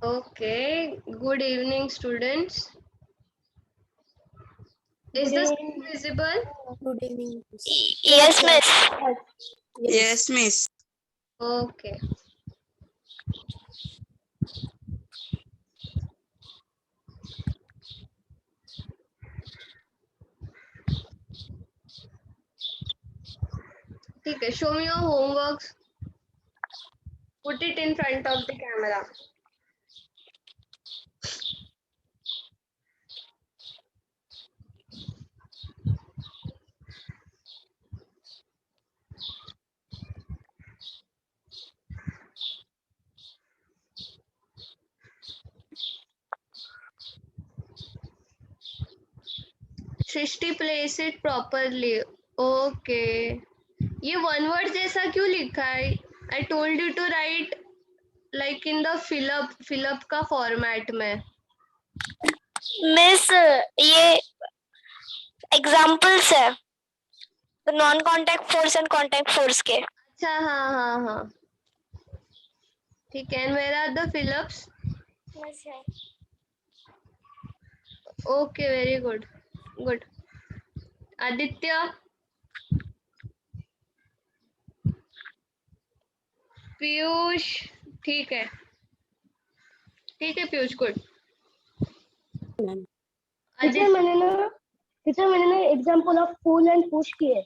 Okay, good evening, students. Is the screen visible? Good evening. Yes, miss. Yes, miss. Okay. ठीक है, show me your homeworks. Put it in front of the camera. Srishti, place it properly. Okay. ये one word जैसा क्यों लिखा है? I told you to write like in the fill up का format में. Miss ये एग्जाम्पल्स है non contact force and contact force के। अच्छा, हाँ. ठीक है. And where are the fill-ups? Okay, very good. Good. Aditya. Piyush. ठीक है पीयूष, गुड. टीचर मैंने ना example of pull and push किए।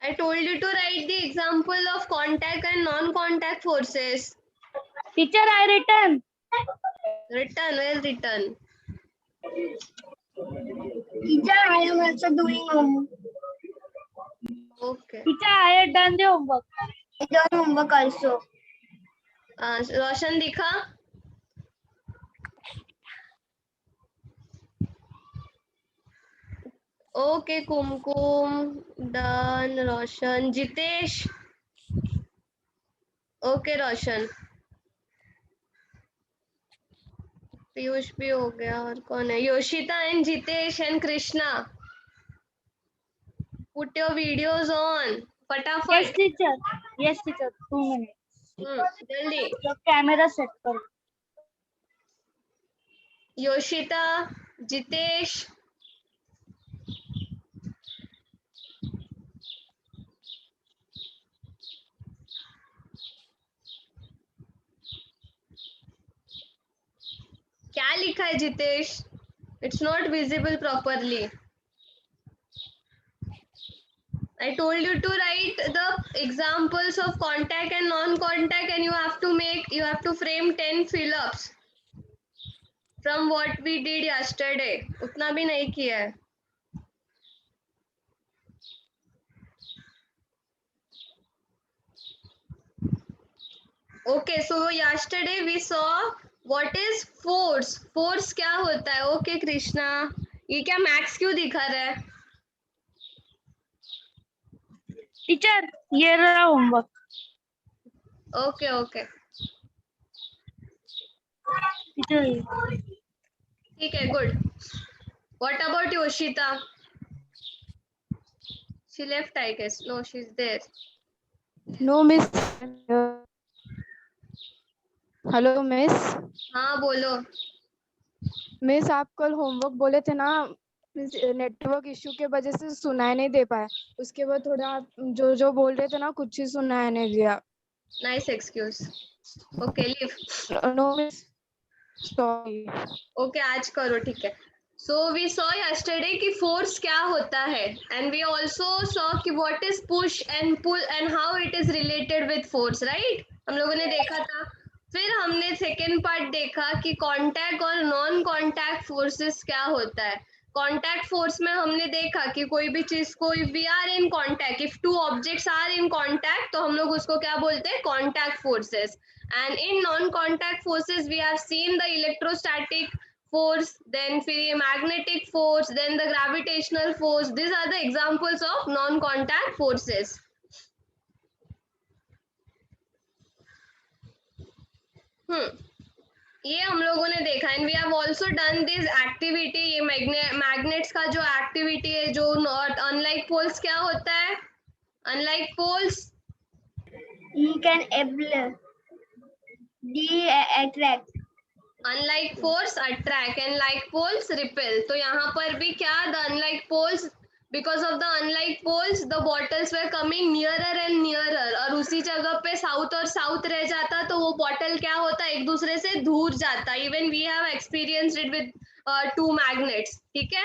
I told you to write the example of contact and non-contact forces. Teacher I return. Written, well written. Teacher I am also doing homework. Okay. Teacher I have done the homework. I done homework also. Roshan दिखा. Okay, Kumkum done. Roshan. Jitesh. Okay, Roshan. Piyush भी हो गया. और कौन है? Yoshita and Jitesh and Krishna. Put your videos on. फटाफट. Yes teacher 2 minute. जल्दी. तो कैमरा सेट करो। योशिता, जितेश. क्या लिखा है Jitesh? It's not visible properly. I told you to write the examples of contact and non-contact, and you have to frame 10 fill-ups from what we did yesterday. उतना भी नहीं किया है. Okay, so yesterday we saw what is force. Force क्या होता है? Okay, Krishna. ये क्या मैक्स क्यों दिखा रहा है? टीचर ये रहा होमवर्क। Okay. टीचर ठीक है, good. What about Yoshita? She left, I guess. No, she's there. No miss. Hello miss. हाँ, बोलो. मिस आप कल होमवर्क बोले थे ना, नेटवर्क इश्यू के वजह से सुनाई नहीं दे पाया। उसके बाद थोड़ा जो बोल रहे थे ना कुछ ही सुनाई नहीं दिया। Nice excuse. Okay, leave. No miss, sorry. Okay, आज करो. ठीक है. So we saw yesterday कि force क्या होता है, and we also saw कि what is push and pull and how it is related with force, right? हम लोगों ने देखा था. फिर हमने सेकेंड पार्ट देखा कि कांटेक्ट और नॉन कांटेक्ट फोर्सेस क्या होता है. कांटेक्ट फोर्स में हमने देखा कि कोई भी चीज को if we are in contact, if two objects are in contact, तो हम लोग उसको क्या बोलते हैं? Contact forces. And in non contact forces we have seen the electrostatic force, then फिर magnetic force, then the gravitational force. These are the examples of non-contact forces. ये हम लोगों ने देखा. And we have also done this activity. ये magnets का जो activity है, जो नॉट अनलाइक पोल्स क्या होता है? Unlike poles he can able de attract unlike force attract and like poles repel. तो यहाँ पर भी क्या, the unlike poles, because of the unlike poles the bottles were coming nearer and nearer, और उसी जगह पे साउथ और साउथ रह जाता तो वो बॉटल क्या होता, एक दूसरे से दूर जाता। Even we have experienced it with 2 magnets. ठीक है,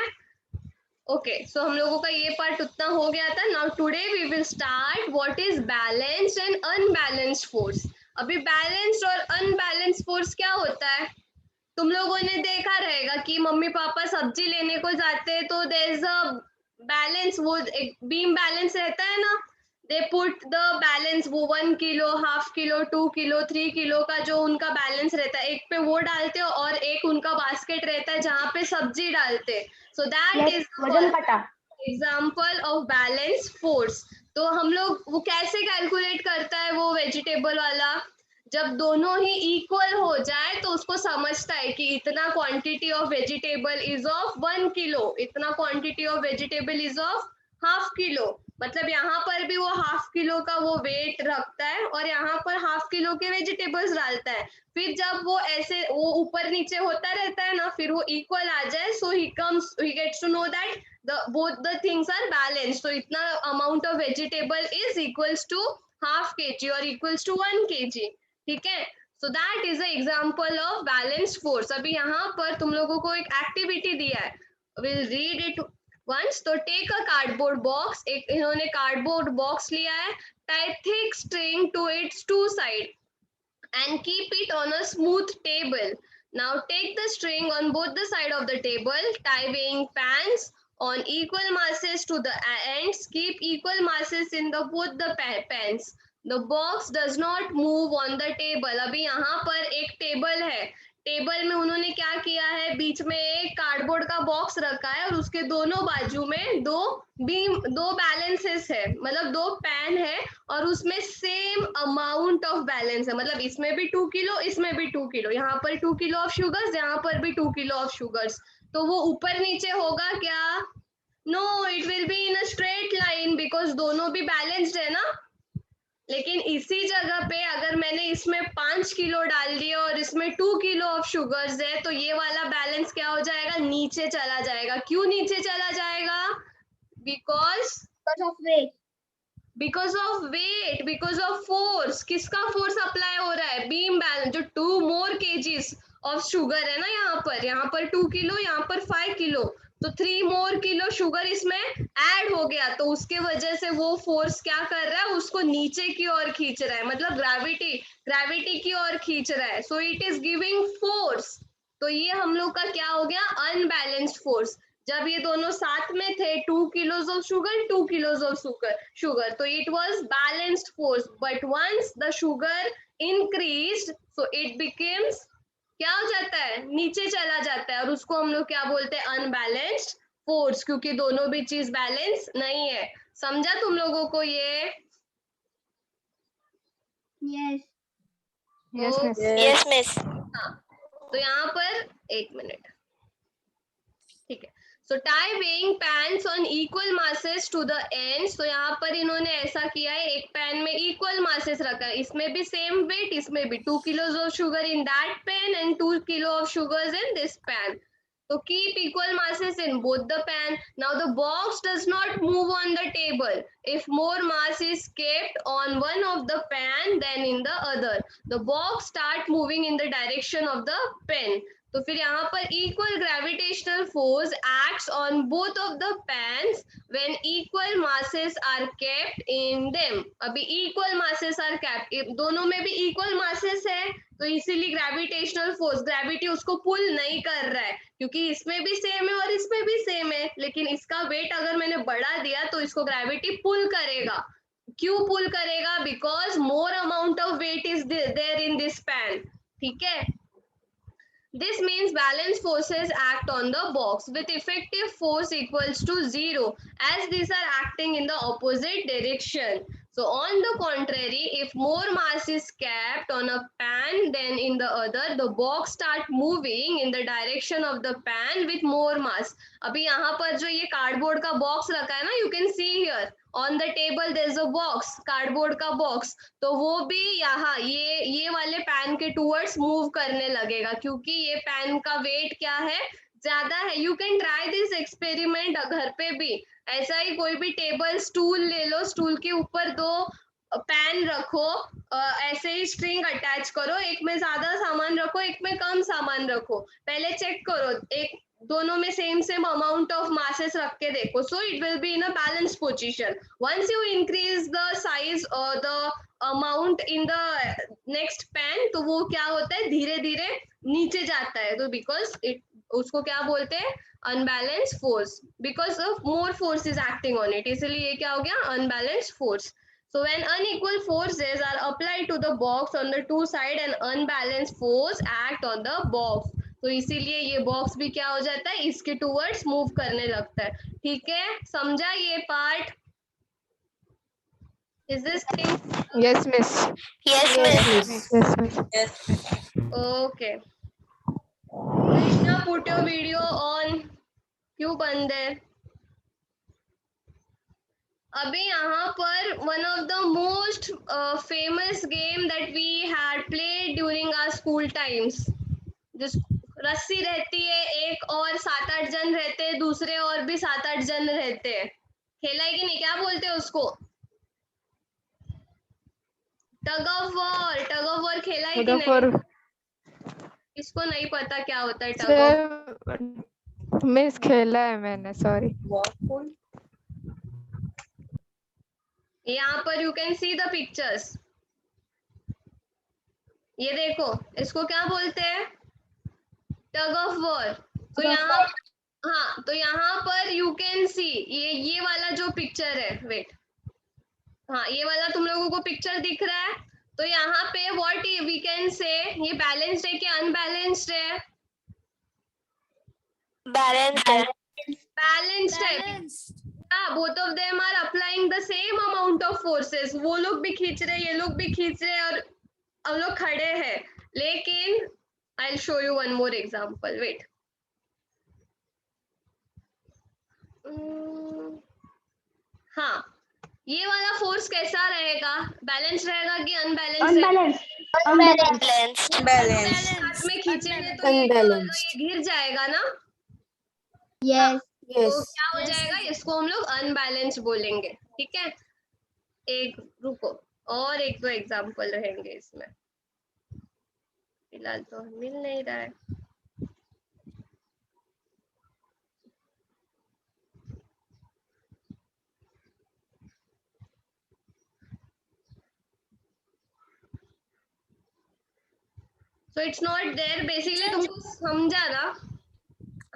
ओके सो हम लोगों का ये पार्ट उतना हो गया था। Now today we will start what is balanced and unbalanced force. अभी बैलेंस्ड और अनबैलेंस्ड फोर्स क्या होता है, तुम लोगों ने देखा रहेगा कि मम्मी पापा सब्जी लेने को जाते हैं तो देयर इज अ बैलेंस, वो एक बीम बैलेंस रहता है ना, दे पुट द बैलेंस, वो 1 kilo, half kilo, 2 kilo, 3 kilo का जो उनका बैलेंस रहता है, एक पे वो डालते हो और एक उनका बास्केट रहता है जहाँ पे सब्जी डालते। सो दैट इज वजन काटा। Example of balance force. तो हम लोग वो कैसे कैलकुलेट करता है वो वेजिटेबल वाला, जब दोनों ही इक्वल हो जाए तो उसको समझता है कि इतना quantity of vegetable is of 1 kilo, इतना quantity of vegetable is of half kilo. मतलब यहाँ पर भी वो हाफ किलो का वो वेट रखता है और यहाँ पर हाफ किलो के वेजिटेबल्स डालता है। फिर जब वो ऐसे वो ऊपर नीचे होता रहता है ना, फिर वो इक्वल आ जाए, so he gets to know that both the things are balanced. So इतना amount of vegetable is equals to half kg or equals to 1 kg. ठीक है, so that is the example of balanced force. अभी यहाँ पर तुम लोगों को एक एक्टिविटी दिया है, we'll read it once. तो take a cardboard box, एक इन्होंने cardboard box लिया है, tie thick string to its 2 sides and keep it on a smooth table. Now take the string on both the side of the table, tie weighing pans on equal masses to the ends, keep equal masses in the both the pans. The box does not move on the table. अभी यहाँ पर एक table है, table में उन्होंने क्या किया है, बीच में एक कार्डबोर्ड का बॉक्स रखा है और उसके दोनों बाजू में दो बैलेंसेस है, मतलब 2 पैन है और उसमें सेम अमाउंट ऑफ बैलेंस है। मतलब इसमें भी 2 किलो, इसमें भी 2 किलो, यहाँ पर 2 किलो ऑफ शुगर्स, यहाँ पर भी 2 किलो ऑफ शुगर्स। तो वो ऊपर नीचे होगा क्या, no, it will be in a straight line because दोनों भी बैलेंस्ड है ना। लेकिन इसी जगह पे अगर मैंने इसमें 5 किलो डाल दिया और इसमें 2 किलो ऑफ शुगर्स है तो ये वाला बैलेंस क्या हो जाएगा, नीचे चला जाएगा। क्यों नीचे चला जाएगा, Because of weight. Because of weight, because of force. किसका फोर्स अप्लाई हो रहा है, बीम बैलेंस, जो 2 more kgs ऑफ शुगर है ना, यहाँ पर 2 किलो, यहाँ पर 5 किलो, तो 3 more किलो शुगर इसमें ऐड हो गया, तो उसके वजह से वो फोर्स क्या कर रहा है, उसको नीचे की ओर खींच रहा है, मतलब ग्रेविटी की ओर खींच रहा है। So it is giving force. तो ये हम लोग का क्या हो गया, अनबैलेंस्ड फोर्स। जब ये दोनों साथ में थे, 2 kilos of sugar, 2 kilos of sugar, तो it was balanced force. But once the sugar increased, so it becomes, क्या हो जाता है, नीचे चला जाता है, और उसको हम लोग क्या बोलते हैं, अनबैलेंस्ड फोर्स, क्योंकि दोनों भी चीज बैलेंस नहीं है। समझा तुम लोगों को ये? Yes. Yes, miss. Yes, miss. हाँ, तो यहाँ पर एक मिनट, ठीक है। So tie weighing pans on equal masses to the ends. तो यहाँ पर इन्होंने ऐसा किया है, एक पैन में इक्वल मासेस रखा है, इसमें भी सेम वेट, इसमें भी 2 kilos of sugar in that pan and 2 kilo of sugars in this pan. So keep equal masses in both the pan. Now the box does not move on the table. If more mass is kept on one of the pan than in the other, the box start moving in the direction of the pen. तो फिर यहाँ पर equal gravitational force acts on both of the pans when equal masses are kept in them. अभी equal masses are kept, दोनों में भी equal masses है, तो इसीलिए ग्रेविटेशनल फोर्स, ग्रेविटी उसको पुल नहीं कर रहा है, क्योंकि इसमें भी सेम है और इसमें भी सेम है, लेकिन इसका वेट अगर मैंने बढ़ा दिया तो इसको ग्रेविटी पुल करेगा। क्यों पुल करेगा, because more amount of weight is there in this pan. ठीक है, this means balance forces act on the box with effective force equals to 0 as these are acting in the opposite direction. So on the contrary, if more mass is kept on a pan than in the other, the box start moving in the direction of the pan with more mass. अभी यहाँ पर जो ये cardboard का box रखा है ना, you can see here on the table there is a box, cardboard का बॉक्स, तो वो भी यहाँ ये वाले पैन के टूवर्ड्स मूव करने लगेगा, क्योंकि ये पैन का वेट क्या है, ज्यादा है. You can try this experiment घर पे भी. ऐसा ही कोई भी टेबल स्टूल ले लो, स्टूल के ऊपर 2 पैन रखो, ऐसे ही स्ट्रिंग अटैच करो, एक में ज्यादा सामान रखो, एक में कम सामान रखो, पहले चेक करो, एक दोनों में सेम अमाउंट ऑफ मासेस रख के देखो. So it will be in a balance position. Once you increase the size और the amount in the next pan, तो वो क्या होता है, धीरे धीरे नीचे जाता है. तो बिकॉज इट, उसको क्या बोलते हैं, unbalance force, because of more force is acting on it, इसलिए ये क्या हो गया, unbalance force. So when unequal forces are applied to the box on the two side, and unbalanced force act on the box. तो इसीलिए ये box भी क्या हो जाता है, इसके टूवर्ड्स मूव करने लगता है. ठीक है, समझा ये part? Is this thing? Yes, miss. Yes, miss. Yes, miss. Okay. Krishna, put your video on. क्यों बंद है? अभी यहाँ पर one of the most famous game that we had played during our school times, जिस रस्सी रहती है एक, और 7-8 जन रहते हैं, दूसरे और भी 7-8 जन रहते हैं. खेला है कि नहीं, क्या बोलते हैं उसको, टग of war. Tug of war खेला है कि नहीं? इसको नहीं पता क्या होता है टग ऑफ. मिस खेला है मैंने, सॉरी. यहाँ पर you can see the pictures. ये देखो, इसको क्या बोलते हैं, टग ऑफ वॉर. तो यहाँ, हाँ, तो यहाँ पर यू कैन सी ये वाला जो पिक्चर है, वेट, हाँ, ये वाला तुम लोगों को पिक्चर दिख रहा है. तो यहाँ पे व्हाट वी कैन से, ये बैलेंस्ड है कि अनबैलेंस्ड है? Balanced है. बैलेंस्ड है. Both of them are applying the same amount of forces. वो लोग भी खींच रहे, ये लोग भी खींच रहे, और हम लोग खड़े हैं. लेकिन I will show you one more example, wait. हाँ, ये वाला फोर्स कैसा रहेगा, बैलेंस रहेगा कि अनबैलेंस रहेगा? Unbalanced. Balance. हाथ में खींचेंगे तो ये क्या होगा, ये गिर जाएगा ना. Yes. तो क्या हो जाएगा, इसको हम लोग अनबैलेंस बोलेंगे. ठीक है, एक रुको, और 1-2 एग्जांपल रहेंगे इसमें, फिलहाल तो मिल नहीं रहा है. So it's not there. Basically तुमको समझा ना?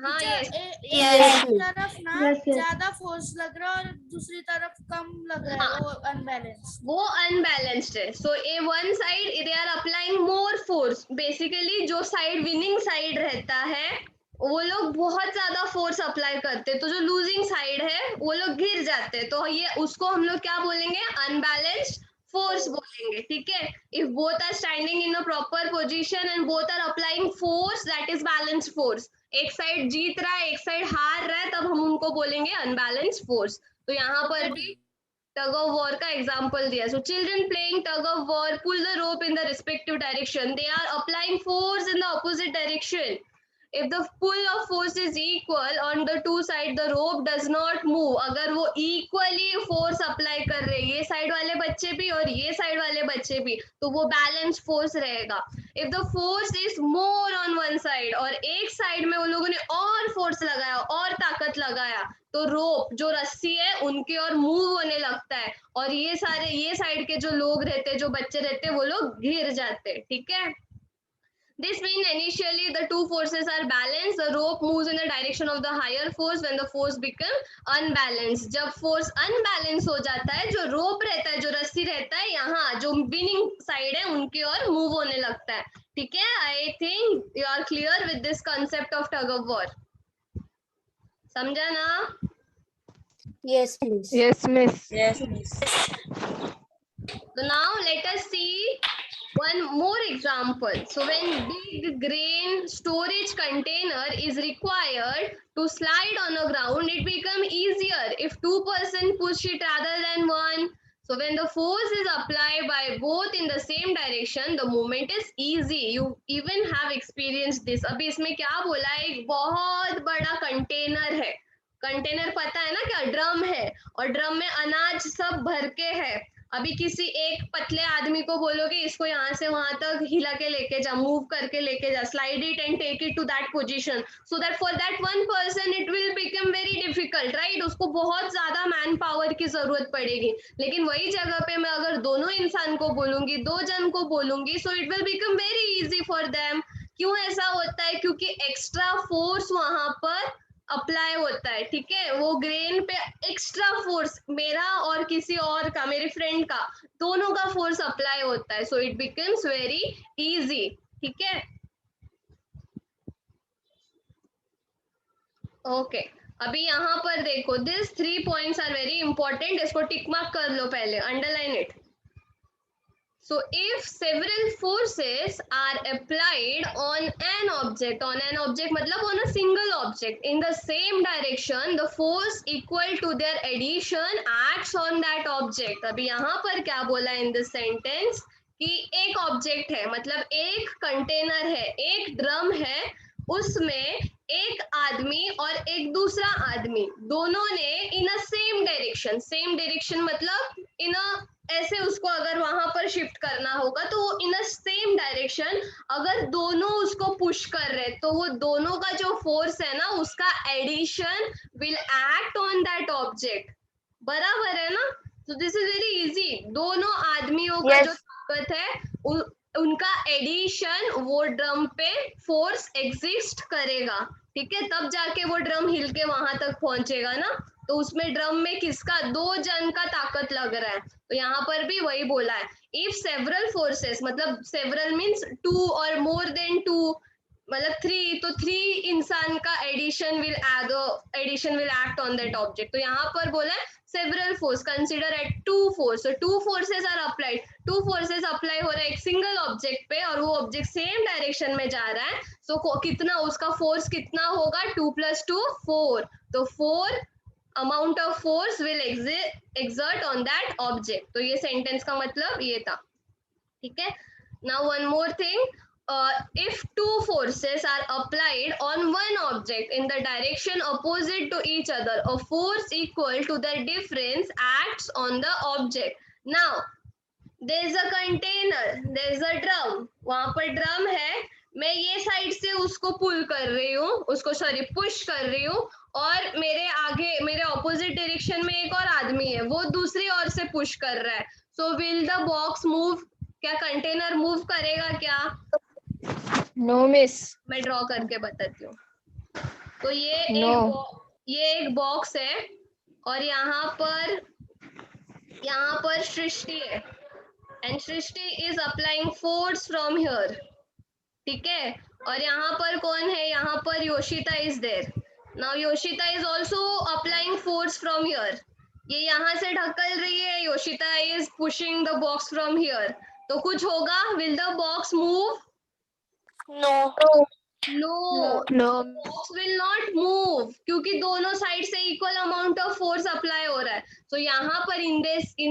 हाँ, yes. Yes. तरफ ना Yes, yes. ज्यादा फोर्स लग रहा है और दूसरी तरफ कम लग रहा है, वो अनबैलेंस. वो अनबैलेंस्ड है. So a one side they are applying more force. Basically जो साइड विनिंग साइड रहता है, वो लोग बहुत ज्यादा फोर्स अप्लाई करते हैं, तो जो लूजिंग साइड है वो लोग गिर जाते हैं. तो ये उसको हम लोग क्या बोलेंगे, अनबैलेंस्ड फोर्स बोलेंगे. ठीक है, if both are standing in a proper position and both are applying force, that is balanced force. एक साइड जीत रहा है, एक साइड हार रहा है, तब हम उनको बोलेंगे अनबैलेंस्ड फोर्स. तो यहाँ पर भी टग ऑफ वॉर का एग्जांपल दिया. So children playing tug of war pull the rope in the respective direction. They are applying force in the opposite direction. If the pull of force is equal on the two side, the rope does not move. अगर वो equally force apply कर रहे, ये side वाले बच्चे भी और ये side वाले बच्चे भी, तो वो balance force रहेगा. If the force is more on one side, और एक side में उन लोगों ने और force लगाया, और ताकत लगाया, तो rope जो रस्सी है उनके और move होने लगता है, और ये सारे ये side के जो लोग रहते, जो बच्चे रहते, वो लोग गिर जाते. ठीक है, this means initially the two forces are balanced. The rope moves in the direction of the higher force when the force become unbalanced. जब force unbalanced हो जाता है, जो rope रहता है, जो रस्सी रहता है, यहाँ जो winning side है उनकी ओर move होने लगता है. ठीक है, I think you are clear with this concept of tug of war. समझा ना? Yes, please. Yes, miss. Yes, miss. So now let us see one more example. So when big grain storage container is required to slide on a ground, it become easier if 2% push it rather than one. So when the force is applied by both in the same direction, the movement is easy. You even have experienced this. अभी इसमें क्या बोला है, एक बहुत बड़ा container है. Container पता है ना क्या, ड्रम है, और ड्रम में अनाज सब भर के है. अभी किसी एक पतले आदमी को बोलोगे इसको यहाँ से वहां तक हिला के लेके जा, मूव करके लेके जा, slide it and take it to that position, so that for that one person it will become very difficult, right. उसको बहुत ज्यादा मैन पावर की जरूरत पड़ेगी. लेकिन वही जगह पे मैं अगर दोनों इंसान को बोलूंगी, 2 जन को बोलूंगी, सो it will become very easy for them. क्यों ऐसा होता है? क्योंकि एक्स्ट्रा फोर्स वहां पर अप्लाई होता है. ठीक है, वो ग्रेन पे एक्स्ट्रा फोर्स मेरा और किसी और का, मेरे फ्रेंड का, दोनों का फोर्स अप्लाई होता है. So it becomes very easy. ठीक है, ओके. अभी यहाँ पर देखो, this 3 points are very important. इसको टिक मार्क कर लो पहले, underline it. So if several forces are applied on an object मतलब on a single object in the same direction, the force equal to their addition acts on that object. अभी यहाँ पर क्या बोला in this sentence कि एक object है, मतलब एक कंटेनर है, एक ड्रम है, उसमें एक आदमी और एक दूसरा आदमी, दोनों ने इन अ सेम डायरेक्शन मतलब इन अ ऐसे उसको अगर वहां पर शिफ्ट करना होगा तो वो इन अ सेम डायरेक्शन अगर दोनों उसको पुश कर रहे, तो वो दोनों का जो फोर्स है ना, उसका addition will act on that object. बराबर है ना? तो दिस इज वेरी इजी. दोनों आदमियों का जो ताकत है उनका एडिशन वो ड्रम पे फोर्स एग्जिस्ट करेगा. ठीक है, तब जाके वो ड्रम हिल के वहां तक पहुंचेगा ना. तो उसमें ड्रम में किसका, 2 जन का ताकत लग रहा है. तो यहाँ पर भी वही बोला है. इफ सेवरल फोर्सेस, मतलब सेवरल मीन्स 2 और मोर देन 2, मतलब 3, तो 3 इंसान का addition will act on that object. तो यहाँ पर बोला है several force, consider at 2 force. तो 2 forces are applied. 2 forces apply हो रहा है एक सिंगल ऑब्जेक्ट पे, और वो ऑब्जेक्ट सेम डायरेक्शन में जा रहा है. सो कितना उसका फोर्स कितना होगा, 2 + 2 4. तो 4 amount of force will exert on that object. तो ये सेंटेंस का मतलब ये था. ठीक है, now one more thing. If 2 forces are applied on one object in the direction opposite to each other, a force equal to the difference acts on the object. Now there is a container, there is a drum. वहां पर drum है, मैं ये side से उसको पुल कर रही हूँ, उसको पुश कर रही हूँ, और मेरे आगे मेरे ऑपोजिट डायरेक्शन में एक और आदमी है, वो दूसरी ओर से पुश कर रहा है. So will the box move? क्या कंटेनर मूव करेगा क्या? No miss. मैं ड्रॉ करके बताती हूँ. तो ये एक बॉक्स है, और यहाँ पर सृष्टि है, and Srishti is applying force from here. ठीक है, और यहाँ पर कौन है, यहाँ पर Yoshita is there. Now Yoshita is also applying force from here. ये यहाँ से ढकल रही है, Yoshita is pushing the box from here. तो कुछ होगा, will the box move? No, box will not move, क्योंकि दोनों साइड से equal amount of force apply हो रहा है. तो यहाँ पर इन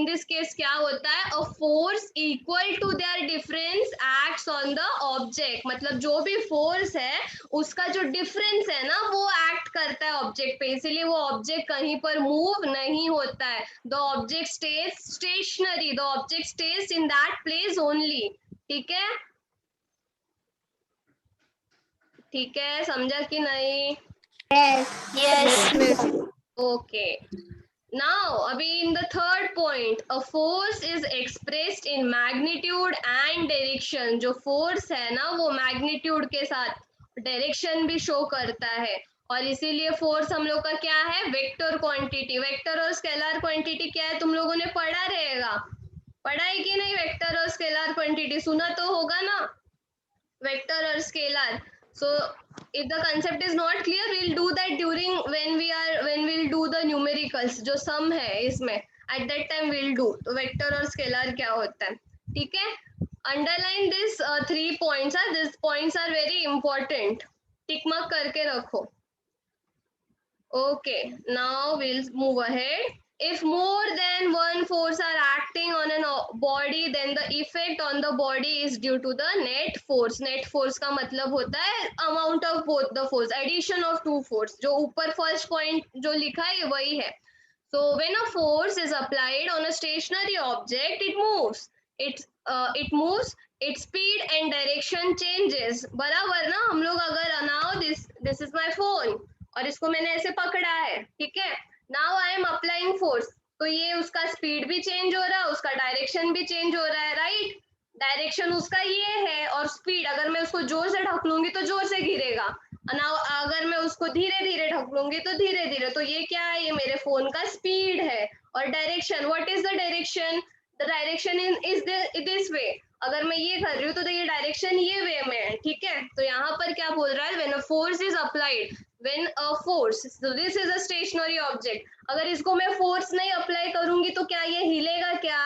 दिस केस क्या होता है, a force equal to their difference acts on the object. मतलब जो भी फोर्स है उसका जो डिफरेंस है ना, वो एक्ट करता है ऑब्जेक्ट पे, इसीलिए वो ऑब्जेक्ट कहीं पर मूव नहीं होता है. The object stays stationary, the object stays in that place only. ठीक है, ठीक है, समझा कि नहीं? Yes. ओके. नाउ अभी in the third point, a force is expressed in magnitude and direction. जो फोर्स है ना, वो मैग्नीट्यूड के साथ डायरेक्शन भी शो करता है, और इसीलिए फोर्स हम लोग का क्या है, वेक्टर क्वांटिटी. वेक्टर और स्केलर क्वांटिटी क्या है, तुम लोगों ने पढ़ा रहेगा. पढ़ा है कि नहीं? वेक्टर और स्केलर क्वांटिटी सुना तो होगा ना, वेक्टर और scalar. So if the concept is not clear, we'll do that during when we'll do the numericals. जो sum है इसमें, at that time we'll do. तो वेक्टर और स्केलर क्या होता है. ठीक है, underline this 3 points are, these points are very important. Tick mark करके रखो. Okay, now we'll move ahead. If more than one force are acting on a body, then the effect on the body is due to the net force. Net force का मतलब होता है amount of both the force, addition of two force. जो ऊपर first point जो लिखा है वही है. So when a force is applied on a stationary object, it moves. It moves. Its speed and direction changes. बराबर ना, हम लोग अगर now this is my phone और इसको मैंने ऐसे पकड़ा है, ठीक है. Now I am applying force, तो ये उसका स्पीड भी चेंज हो रहा है, उसका डायरेक्शन भी चेंज हो रहा है, राइट. डायरेक्शन उसका ये है और स्पीड, अगर मैं उसको जोर से ढकलूंगी तो जोर से गिरेगा, अगर मैं उसको धीरे धीरे ढकलूंगी तो धीरे धीरे. तो ये क्या है, ये मेरे फोन का स्पीड है. और direction, what is the direction? The direction is this way. अगर मैं ये कर रही हूँ तो ये डायरेक्शन ये वे में है, ठीक है. तो यहाँ पर क्या बोल रहा है, when a force is applied, when a force, so this is a stationary object, अगर इसको मैं फोर्स नहीं अप्लाई करूंगी तो क्या ये हिलेगा? क्या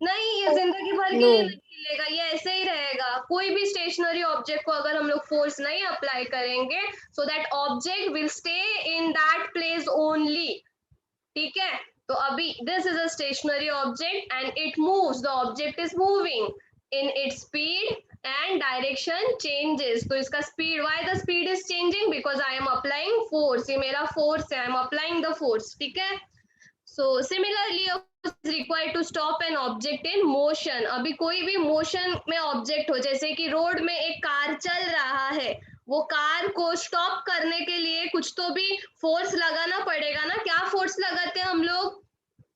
नहीं, ये जिंदगी भर के लिए नहीं हिलेगा, ये ऐसे ही रहेगा. कोई भी स्टेशनरी ऑब्जेक्ट को अगर हम लोग फोर्स नहीं अप्लाई करेंगे, so that object will stay in that place only. ठीक है. तो अभी this is a stationary object and it moves, the object is moving in its speed and direction changes. तो इसका speed, why the speed is changing? Because I am applying force. ये मेरा force है, I am applying the force. ठीक है. So similarly a force is required to stop an object in motion. अभी कोई भी motion में object हो, जैसे कि रोड में एक कार चल रहा है, वो कार को स्टॉप करने के लिए कुछ तो भी फोर्स लगाना पड़ेगा ना. क्या फोर्स लगाते हैं हम लोग?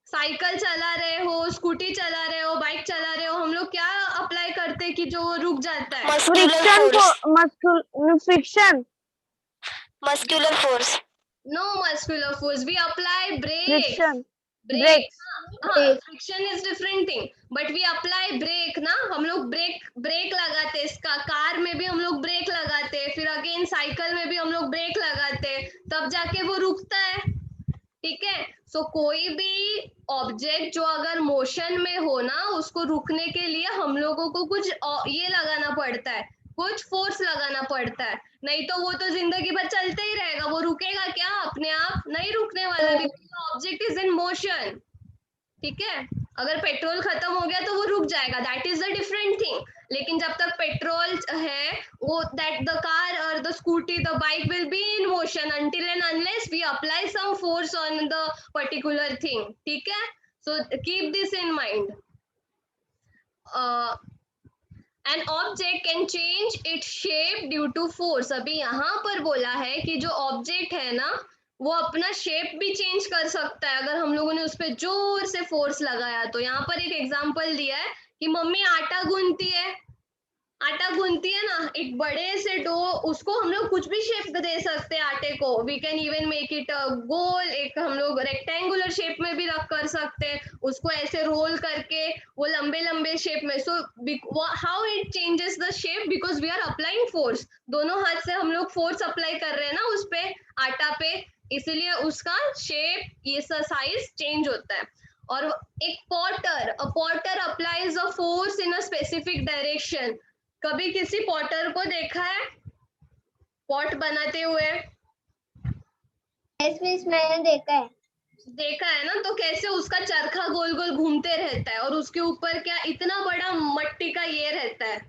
साइकिल चला रहे हो, स्कूटी चला रहे हो, बाइक चला रहे हो, हम लोग क्या अप्लाई करते हैं कि जो रुक जाता है? Friction. Muscular force. No muscular force. We apply brake. Friction. Brake. हाँ, friction is different thing, but we apply brake ना. हम लोग ब्रेक लगाते हैं, इसका कार में भी हम लोग ब्रेक लगाते हैं, फिर अगेन साइकिल में भी हम लोग ब्रेक लगाते हैं, तब जाके वो रुकता है. ठीक है. सो कोई भी ऑब्जेक्ट जो अगर मोशन में हो ना, उसको रुकने के लिए हम लोगों को कुछ ये लगाना पड़ता है, कुछ फोर्स लगाना पड़ता है. नहीं तो वो तो जिंदगी भर चलते ही रहेगा, वो रुकेगा क्या? अपने आप नहीं रुकने वाला, because object is in motion. ठीक है. अगर पेट्रोल खत्म हो गया तो वो रुक जाएगा, that is the different thing. लेकिन जब तक पेट्रोल है, वो दैट द कार और the scooty, the bike will be in motion until and unless we apply some force on the particular thing. ठीक है. So keep this in mind. An object can change its shape due to force. अभी यहाँ पर बोला है कि जो object है ना, वो अपना शेप भी चेंज कर सकता है अगर हम लोगों ने उस पर जोर से फोर्स लगाया. तो यहाँ पर एक एग्जांपल दिया है कि मम्मी आटा गूंथती है ना, एक बड़े से डो, उसको हम लोग कुछ भी शेप दे सकते हैं आटे को. We can even make it गोल, एक हम लोग रेक्टेंगुलर शेप में भी रख कर सकते हैं, उसको ऐसे रोल करके वो लंबे लंबे शेप में. So how it changes the shape? Because we are applying force. दोनों हाथ से हम लोग फोर्स अप्लाई कर रहे हैं ना उस पे, आटा पे, इसीलिए उसका शेप, ये साइज चेंज होता है. और एक Potter applies a force in a specific direction. कभी किसी पॉटर को देखा है पॉट बनाते हुए? मैंने देखा है ना. तो कैसे उसका चरखा गोल गोल घूमते रहता है और उसके ऊपर क्या इतना बड़ा मट्टी का ये रहता है,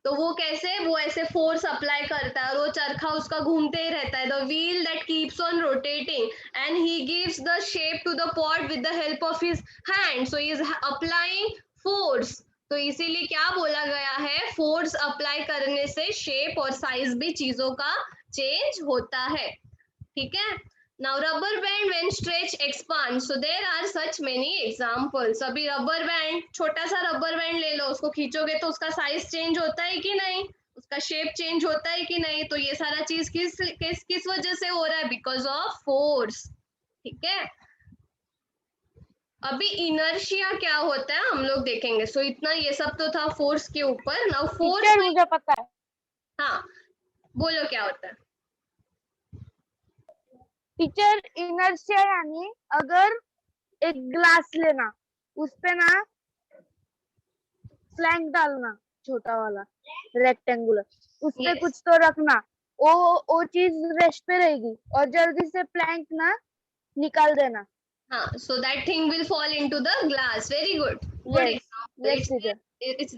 तो वो कैसे, वो ऐसे फोर्स अप्लाई करता है और वो चरखा उसका घूमते ही रहता है. The wheel that keeps on rotating and he gives the shape to the pot with the help of his hand. So he is applying force. तो इसीलिए क्या बोला गया है, फोर्स अप्लाई करने से शेप और साइज भी चीजों का चेंज होता है. ठीक है. Now rubber band when stretch expands, so there are such many examples. अभी रबर बैंड, छोटा सा रबर बैंड ले लो, उसको खींचोगे तो उसका साइज चेंज होता है कि नहीं, उसका शेप चेंज होता है कि नहीं. तो ये सारा चीज किस वजह से हो रहा है? Because of force. ठीक है. अभी इनर्शिया क्या होता है हम लोग देखेंगे. सो इतना ये सब तो था फोर्स के ऊपर. नाउ फोर्स मुझे पता है. हाँ, बोलो क्या होता है. टीचर, इनर्शिया यानी अगर एक ग्लास लेना, उस पे ना स्लैंग डालना, छोटा वाला रेक्टेंगुलर, उस पे Yes. कुछ तो रखना, वो चीज रेस्ट पे रहेगी और जल्दी से प्लैंक ना निकाल देना। हाँ, so that thing will fall into the glass. Very good. Good Yes, example. yes teacher. It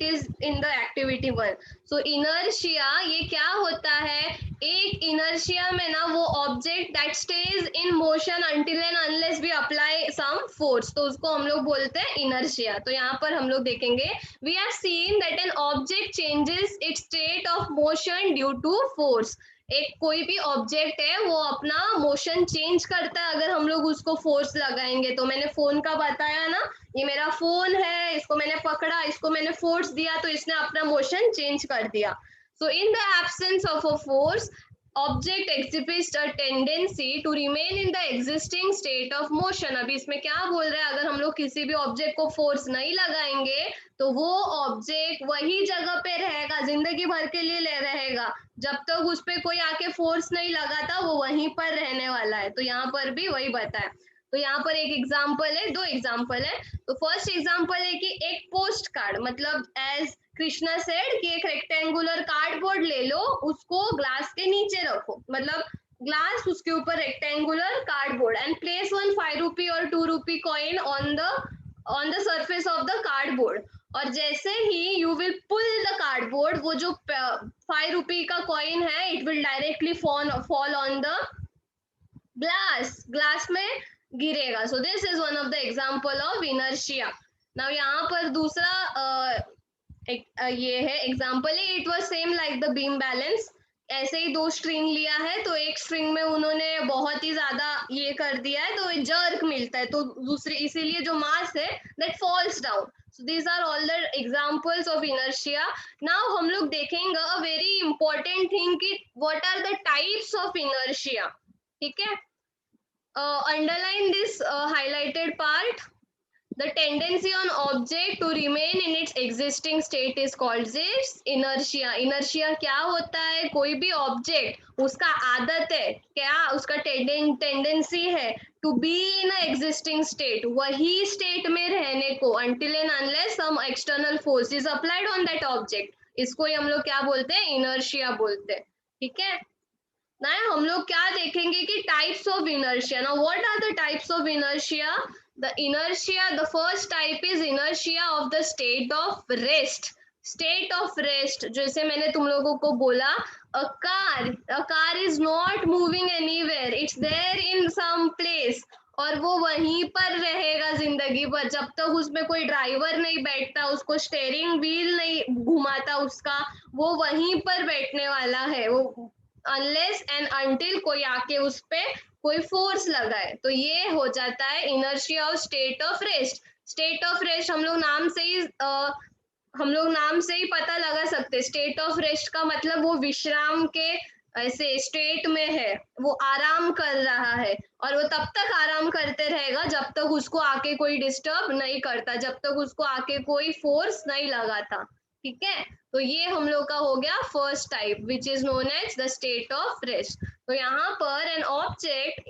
is in the activity one. So inertia ये क्या होता है? एक inertia में ना वो object that stays in motion until and unless we apply some force, तो उसको हम लोग बोलते हैं inertia. तो यहाँ पर हम लोग देखेंगे we have seen that an object changes its state of motion due to force. एक कोई भी ऑब्जेक्ट है वो अपना मोशन चेंज करता है अगर हम लोग उसको फोर्स लगाएंगे। तो मैंने फोन का बताया ना, ये मेरा फोन है, इसको मैंने पकड़ा, इसको मैंने फोर्स दिया तो इसने अपना मोशन चेंज कर दिया। So in the absence of a force object exhibits a tendency to remain in the existing state of motion। अभी इसमें क्या बोल रहा है, अगर हम लोग किसी भी ऑब्जेक्ट को फोर्स नहीं लगाएंगे तो वो ऑब्जेक्ट वही जगह पे रहेगा, जिंदगी भर के लिए रहेगा। जब तक उस पे कोई आके फोर्स नहीं लगाता वो वहीं पर रहने वाला है। तो यहाँ पर भी वही बताया। तो यहाँ पर एक एग्जाम्पल है, दो एग्जाम्पल है। तो फर्स्ट एग्जाम्पल है कि एक पोस्ट कार्ड, मतलब एज कृष्णा सेड कि एक रेक्टेंगुलर कार्डबोर्ड ले लो, उसको ग्लास के नीचे रखो, मतलब ग्लास उसके ऊपर rectangular cardboard, and place one 5 rupee और 2 rupee coin on the surface of the cardboard. और जैसे ही you will pull the cardboard, वो जो 5 रुपी का कॉइन है it will directly fall on the glass में गिरेगा। So this is one of the example of inertia. Now यहाँ पर दूसरा ये है एग्जांपल है, it was same like the beam balance. ऐसे ही दो स्ट्रिंग लिया है तो एक स्ट्रिंग में उन्होंने बहुत ही ज्यादा ये कर दिया है तो जर्क मिलता है, तो दूसरी इसीलिए जो मास है that falls down. So these are all the examples of inertia. Now हम लोग देखेंगे अ वेरी इंपॉर्टेंट थिंग कि what are the types of inertia. ठीक है, underline this highlighted part. The tendency on object to remain in its existing state is called this inertia. Inertia क्या होता है, कोई भी ऑब्जेक्ट उसका आदत है, क्या उसका टेंडेंसी है to be in existing state, वही स्टेट में रहने को until and unless some external force is applied on that object। इसको ही हम लोग क्या बोलते हैं, इनर्शिया बोलते हैं। ठीक है ना, हम लोग क्या देखेंगे कि types of inertia. Now what are the types of inertia? The inertia, the first type is inertia of the state of rest. State of rest, जैसे मैंने तुम लोगों को बोला a car is not moving anywhere, it's there in some place, और वो वहीं पर रहेगा जिंदगी भर जब तक उसमें कोई ड्राइवर नहीं बैठता, उसको स्टेयरिंग व्हील नहीं घुमाता उसका, वो वहीं पर बैठने वाला है, वो अनलेस एंड अंटिल कोई आके उस पे कोई फोर्स लगाए। तो ये हो जाता है inertia of state of rest. State of rest हम लोग नाम से ही पता लगा सकते। स्टेट ऑफ रेस्ट का मतलब वो विश्राम के ऐसे स्टेट में है, वो आराम कर रहा है, और वो तब तक आराम करते रहेगा जब तक उसको आके कोई डिस्टर्ब नहीं करता, जब तक उसको आके कोई फोर्स नहीं लगाता। ठीक है, तो ये हम लोग का हो गया first type which is known as the state of rest. तो यहाँ पर an object,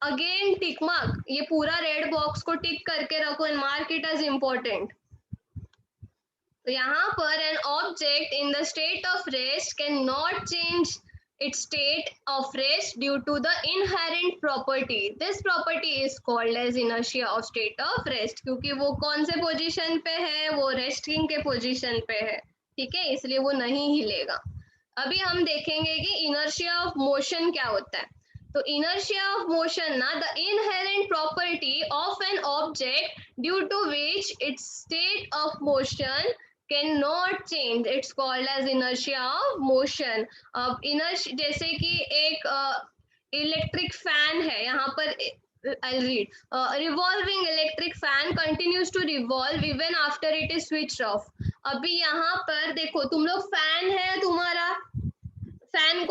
again tick mark, ये पूरा रेड बॉक्स को टिक करके रखो and mark it as important. तो यहाँ पर an object in the state of rest can not change its state of rest due to the inherent property. This property is called as inertia of state of rest, क्योंकि वो कौन से position पे है, वो रेस्टिंग के position पे है। ठीक है, इसलिए वो नहीं हिलेगा। अभी हम देखेंगे कि इनर्शिया ऑफ मोशन क्या होता है। तो इनर्शिया ऑफ मोशन ना, the inherent property of an object due to which its state of motion cannot change, it's called as inertia of motion। अब inertia जैसे कि एक इलेक्ट्रिक फैन है, यहाँ पर I'll read, revolving electric fan continues to revolve even after it is switched off। अभी यहाँ पर देखो, तुम लोग फैन है तुम्हारा, फैन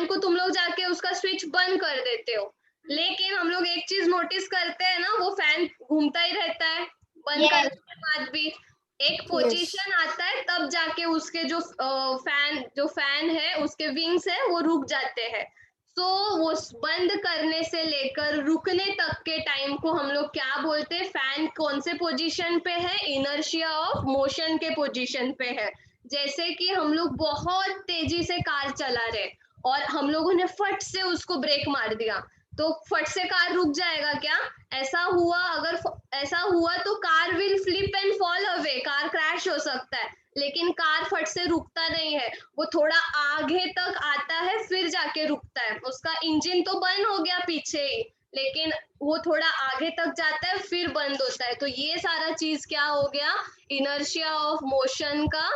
को तुम लोग जाके उसका स्विच बंद कर देते हो, लेकिन हम लोग एक चीज नोटिस करते हैं ना, वो फैन घूमता ही रहता है बंद करने के बाद भी। एक पोजीशन आता है तब जाके उसके जो फैन है उसके विंग्स है वो रुक जाते हैं। सो वो बंद करने से लेकर रुकने तक के टाइम को हम लोग क्या बोलते हैं? फैन कौन से पोजीशन पे है? इनर्शिया ऑफ मोशन के पोजीशन पे है। जैसे कि हम लोग बहुत तेजी से कार चला रहे और हम लोगों ने फट से उसको ब्रेक मार दिया, तो फट से कार रुक जाएगा क्या? ऐसा हुआ, अगर ऐसा हुआ तो car will flip and fall away, car crash हो सकता है। लेकिन कार फट से रुकता नहीं है, वो थोड़ा आगे तक आता है फिर जाके रुकता है। उसका इंजन तो बंद हो गया पीछे ही, लेकिन वो थोड़ा आगे तक जाता है फिर बंद होता है। तो ये सारा चीज क्या हो गया? इनर्शिया ऑफ मोशन का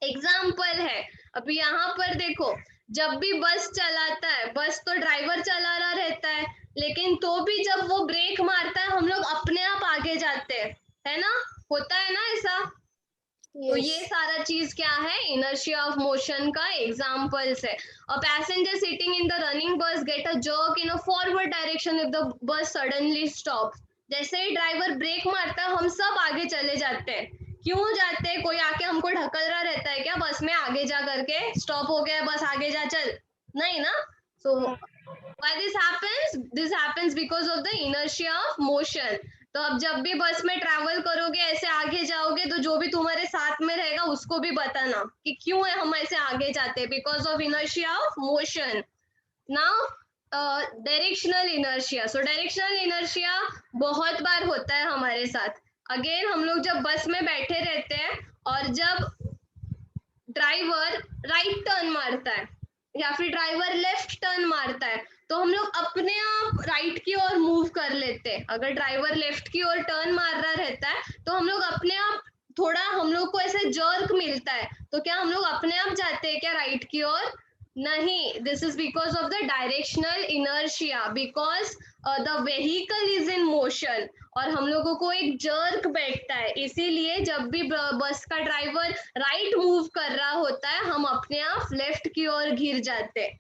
एग्जाम्पल है। अभी यहाँ पर देखो, जब भी बस चलाता है, बस तो ड्राइवर चला रहा रहता है, लेकिन तो भी जब वो ब्रेक मारता है हम लोग अपने आप आगे जाते हैं, है ना? होता है ना ऐसा? तो ये सारा चीज क्या है? इनर्शिया ऑफ मोशन का एग्जाम्पल्स है। A passenger sitting in the running bus get a jerk in a forward direction if the bus suddenly stop. जैसे ही ड्राइवर ब्रेक मारता है हम सब आगे चले जाते हैं। क्यों जाते हैं? कोई आके हमको ढकल रहा रहता है क्या बस में? आगे जा करके स्टॉप हो गया बस, आगे जा चल, नहीं ना? So why this happens because of the inertia of motion. तो अब जब भी बस में ट्रैवल करोगे, ऐसे आगे जाओगे, तो जो भी तुम्हारे साथ में रहेगा उसको भी बताना कि क्यों है हम ऐसे आगे जाते हैं, because of inertia of motion. Now directional inertia. So directional inertia बहुत बार होता है हमारे साथ। अगेन हम लोग जब बस में बैठे रहते हैं और जब ड्राइवर राइट टर्न मारता है या फिर ड्राइवर लेफ्ट टर्न मारता है, तो हम लोग अपने आप राइट की ओर मूव कर लेते हैं। अगर ड्राइवर लेफ्ट की ओर टर्न मार रहा रहता है तो हम लोग अपने आप, थोड़ा हम लोग को ऐसे जर्क मिलता है, तो क्या हम लोग अपने आप जाते हैं क्या राइट की ओर? नहीं, this is because of the directional inertia, because the vehicle is in motion और हम लोगों को एक जर्क बैठता है। इसीलिए जब भी बस का ड्राइवर राइट मूव कर रहा होता है हम अपने आप लेफ्ट की ओर घिर जाते हैं।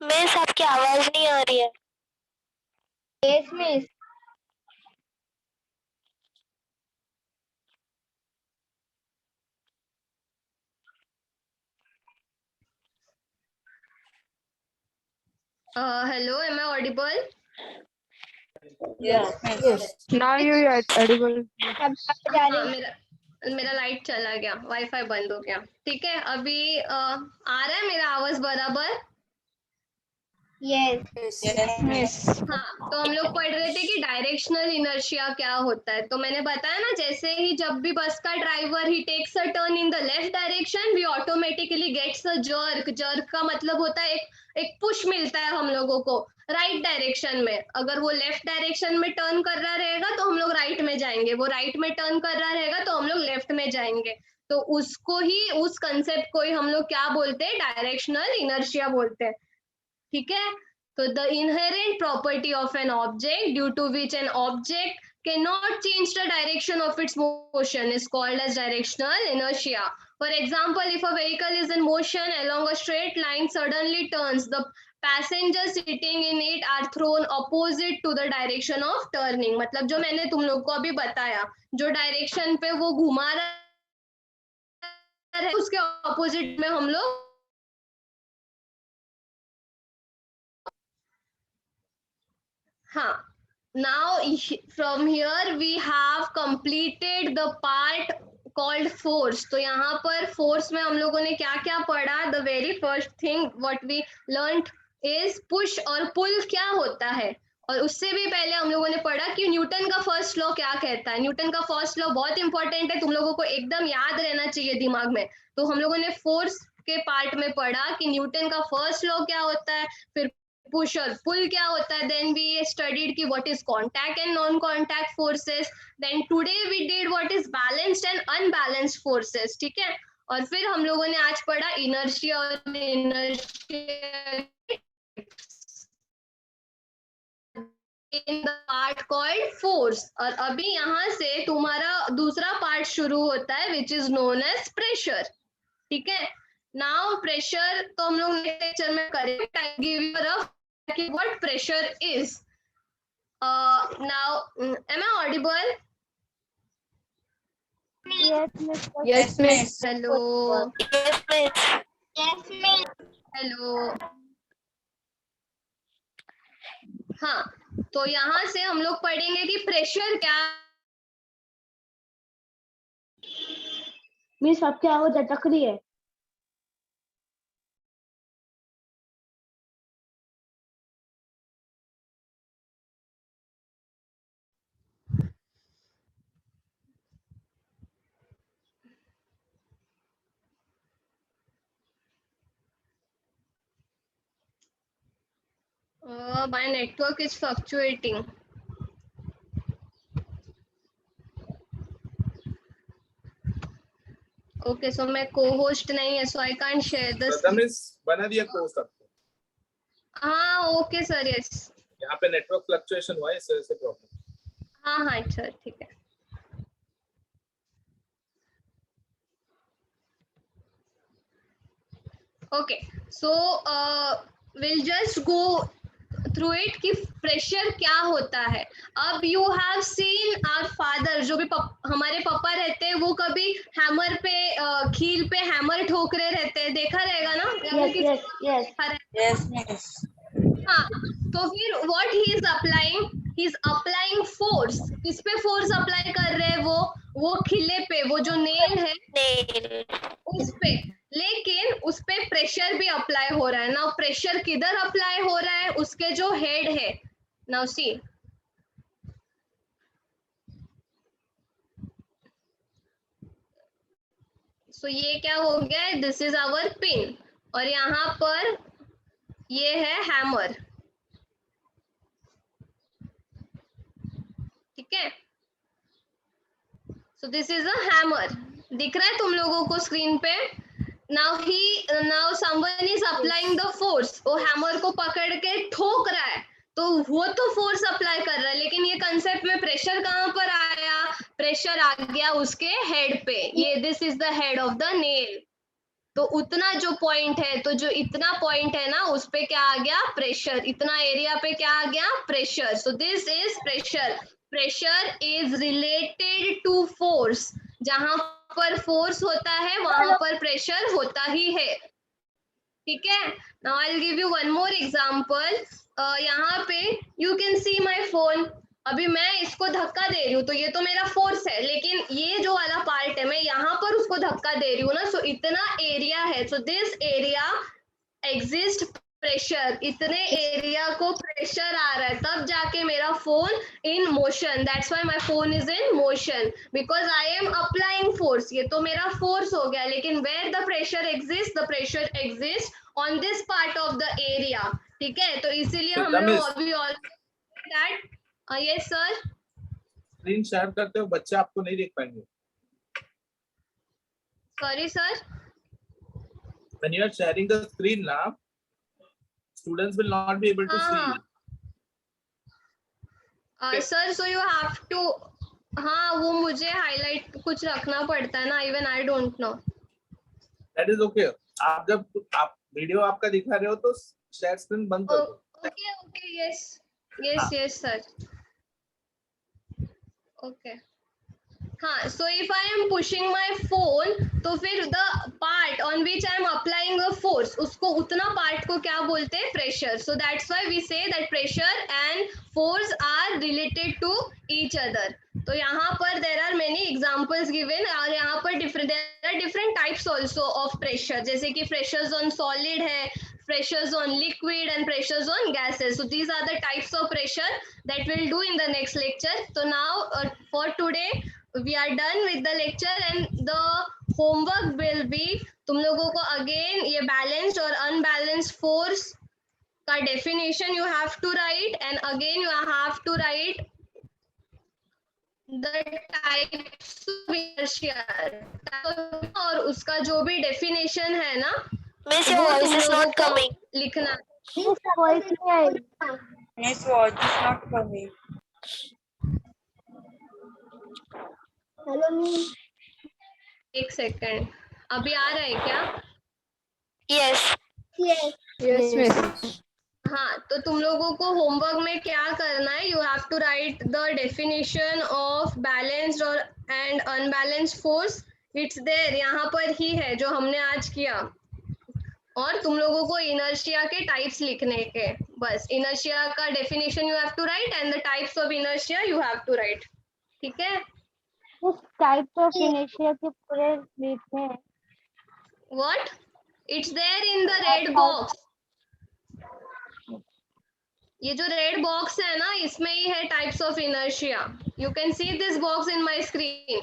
मिस आपकी आवाज नहीं आ रही है। Yes miss. Hello, am I audible? Yes, miss. Now you are audible. हाँ, मेरा लाइट चला गया, वाईफाई बंद हो गया। ठीक है, अभी आ रहा है मेरा आवाज बराबर? Yes Yes, miss. हाँ, तो हम लोग पढ़ रहे थे कि डायरेक्शनल इनर्शिया क्या होता है। तो मैंने बताया ना, जैसे ही जब भी बस का driver he takes a turn in the left direction we automatically gets a jerk. Jerk का मतलब होता है एक पुश मिलता है हम लोगों को राइट डायरेक्शन में। अगर वो लेफ्ट डायरेक्शन में टर्न कर रहा रहेगा तो हम लोग राइट में जाएंगे, वो राइट में टर्न कर रहा रहेगा तो हम लोग लेफ्ट में जाएंगे। तो उसको ही, उस कंसेप्ट को ही हम लोग क्या बोलते हैं? डायरेक्शनल इनर्शिया बोलते हैं। ठीक है, तो the inherent property of an object due to which an object cannot change the direction of its motion is called as directional inertia. For example, if a vehicle is in motion along a straight line suddenly turns, the passengers sitting in it are thrown opposite to the direction of turning. मतलब जो मैंने तुम लोग को अभी बताया, जो direction पे वो घुमा रहा है उसके ऑपोजिट में हम लोग, हाँ। Now from here we have completed the part called force. तो यहाँ पर force में हम लोगों ने क्या क्या पढ़ा? The very first thing what we learned is push और pull क्या होता है। और उससे भी पहले हम लोगों ने पढ़ा कि न्यूटन का फर्स्ट लॉ क्या कहता है। न्यूटन का फर्स्ट लॉ बहुत इंपॉर्टेंट है, तुम लोगों को एकदम याद रहना चाहिए दिमाग में। तो हम लोगों ने फोर्स के पार्ट में पढ़ा कि न्यूटन का फर्स्ट लॉ क्या होता है, फिर पुश और पुल क्या होता है, देन वी स्टडीड कि what is contact and non contact forces, then today we did what is balanced and unbalanced forces. ठीक है, और फिर हम लोगों ने आज पढ़ा इनर्शिया और inertia in the part called force. और अभी यहाँ से तुम्हारा दूसरा पार्ट शुरू होता है which is known as pressure. ठीक है, नाउ प्रेशर तो हम लोग नेक्स्ट लेक्चर में करेंगे। I give you a rough what pressure is. now, am I audible? Yes, Miss. Yes, miss. Hello. Yes, miss. Hello. हाँ, तो यहाँ से हम लोग पढ़ेंगे कि प्रेशर क्या. मिस आपकी आवाज अटक रही है. My network is fluctuating. Okay, so मैं co-host नहीं है, so I can't share this. Miss बना दिया कोर्स आपको. हाँ, okay sir, yes. यहाँ पे नेटवर्क फ्लक्चुएशन हुआ है, इस वजह से प्रॉब्लम. हाँ सर, ठीक है. Okay, so we'll just go through it कि प्रेशर क्या होता है. अब you have seen our father, जो भी हमारे पापा रहते हैं, वो कभी हैमर पे कील पे हैमर ठोक रहे रहते हैं, देखा रहेगा ना. Yes, miss. हाँ, तो फिर what he is applying force. किस पे फोर्स अप्लाई कर रहे हैं वो खिले पे, वो जो नेल है Nail. उस पे. लेकिन उस पे प्रेशर भी अप्लाई हो रहा है. नाउ प्रेशर किधर अप्लाई हो रहा है? उसके जो हेड है. नाउ सी, सो ये क्या हो गया है? दिस इज आवर पिन और यहाँ पर ये है हैमर. ठीक है. So this is a hammer. दिख रहा है तुम लोगों को स्क्रीन पे? now someone is applying the force. वो हैमर को पकड़ के ठोक रहा है, तो वो तो फोर्स अप्लाई कर रहा है, लेकिन ये कंसेप्ट में प्रेशर कहाँ पर आया? प्रेशर आ गया उसके हेड पे. ये this is the head of the nail. तो उतना जो पॉइंट है, तो जो इतना पॉइंट है ना, उस पे क्या आ गया? प्रेशर. इतना एरिया पे क्या आ गया? Pressure. So this is pressure. Pressure is related to force. जहां पर फोर्स होता है वहां पर प्रेशर होता ही है. ठीक है. Now I will give you one more example. यहाँ पे you can see my phone. अभी मैं इसको धक्का दे रही हूँ, तो ये तो मेरा फोर्स है, लेकिन ये जो वाला पार्ट है, मैं यहाँ पर उसको धक्का दे रही हूँ ना. सो इतना एरिया है. So this area exist pressure. इतने एरिया को प्रेशर आ रहा है, तब जाके मेरा phone in motion. That's why my phone is in motion, because I am applying force. ये तो मेरा फोर्स हो गया, लेकिन where the pressure exist? The pressure exist on this part of the area. ठीक है. तो इसीलिए हम लोग अभी already that. Yes sir. Screen share करते हो, बच्चे आपको नहीं देख पाएंगे. Sorry sir. When you are sharing the screen now, students will not be able to see. Sir, so you have to. हाँ, वो मुझे हाईलाइट कुछ रखना पड़ता है ना. Even I don't know. That is okay. आप जब आप वीडियो आपका दिखा रहे हो तो शेयर स्क्रीन बंद कर दो. ओके. Yes sir. ओके. हाँ, so if I am pushing my phone, तो फिर the part on which I am applying a force, उसको उतना part को क्या बोलते हैं? Pressure. So that's why we say that pressure and force are related to each other. तो यहाँ पर there are many examples given और यहाँ पर there are different types also of pressure. जैसे कि pressures on solid है, pressures on liquid and pressures on gases. So these are the types of pressure that we'll do in the next lecture. So now for today we are done with the lecture and the homework will be तुम लोगों को again ये balanced और unbalanced force का definition you have to write, and again you have to write the types of inertia और उसका जो भी definition है ना, Miss, your voice is not coming. लिखना. Miss voice नहीं आएगी. Miss, voice is not coming. Hello miss. एक सेकंड. अभी आ रहा है क्या? Yes. Yes, miss. हाँ, तो तुम लोगों को होमवर्क में क्या करना है, you have to write the definition of balanced और and unbalanced force. It's there, यहाँ पर ही है जो हमने आज किया. और तुम लोगों को इनर्शिया के टाइप्स लिखने के, बस इनर्शिया का definition you have to write and the types of inertia you have to write. ठीक है. उस टाइप ऑफ इनर्शिया के पूरे लिखने हैं. What? It's there in the red box. ये जो रेड बॉक्स है ना, इसमें ही है types of inertia. You can see this box in my screen.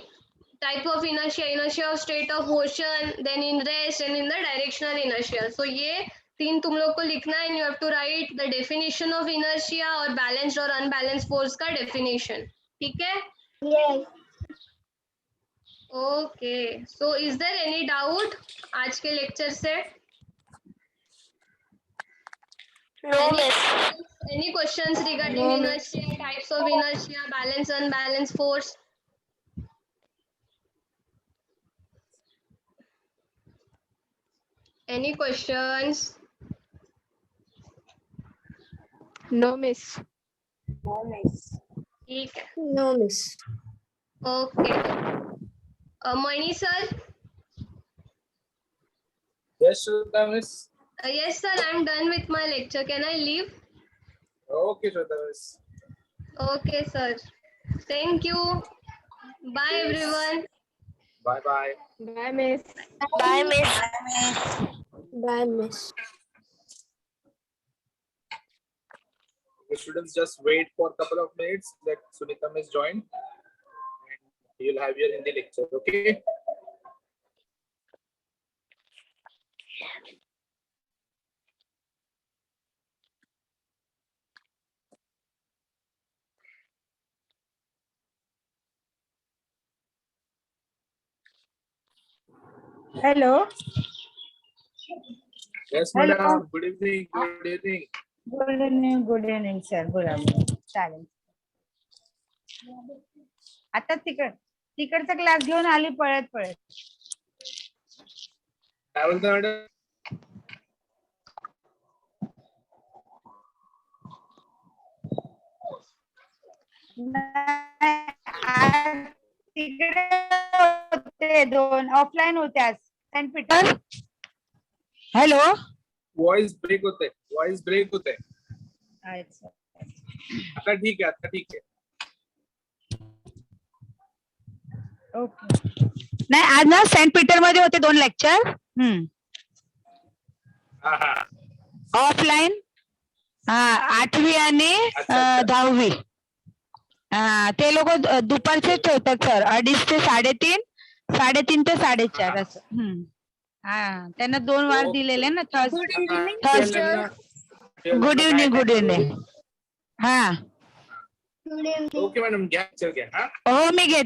Type of inertia, inertia of state of motion, then in rest and in the directional inertia. So ये 3 तुम लोग को लिखना है. You have to write the definition of inertia और balanced और unbalanced force का definition. ठीक है. Yes. Okay, so is there any doubt आज के लेक्चर से? No, miss. Any questions regarding inertia, types of inertia, balance, unbalanced force? Any questions? No, miss. No, miss. ठीक है. No, miss. Okay. Mani sir? Yes, Shraddha miss. Yes sir, I am done with my lecture. Can I leave? Okay, Shraddha miss. Okay sir. Thank you. Bye everyone. Bye bye. Bye, miss. Bye, miss. Bye, miss. The students just wait for a couple of minutes. Let Sunita miss join, and you'll have your Hindi lecture. Okay. Hello. Yes, Hello. madam. Good evening. Good evening. Good evening, sir. Good evening. चालेल. आता तिकडचा class घेऊन आली पळत. काय बोलता madam? तिकडे होते 2 ऑफलाईन होते आज saint Peter. Hello. Voice break होते. वॉइस ब्रेक होते. अच्छा. आता ठीक आहे. आता ठीक आहे. ओके. नाही आज ना सेंट पीटर मध्ये होते 2 लेक्चर. हा हा. ऑफलाईन 8वी आणि अच्छा. 10वी. ते लोक दुपारचे ठेवतात सर 2:30 ते 3:30, 3:30 ते 4:30 असं. त्यांना 2 वार दिलेले ना. थर्सडे. Good evening. हा. ओके मॅडम, घ्या. चल घ्या. हा. हो मी घेते.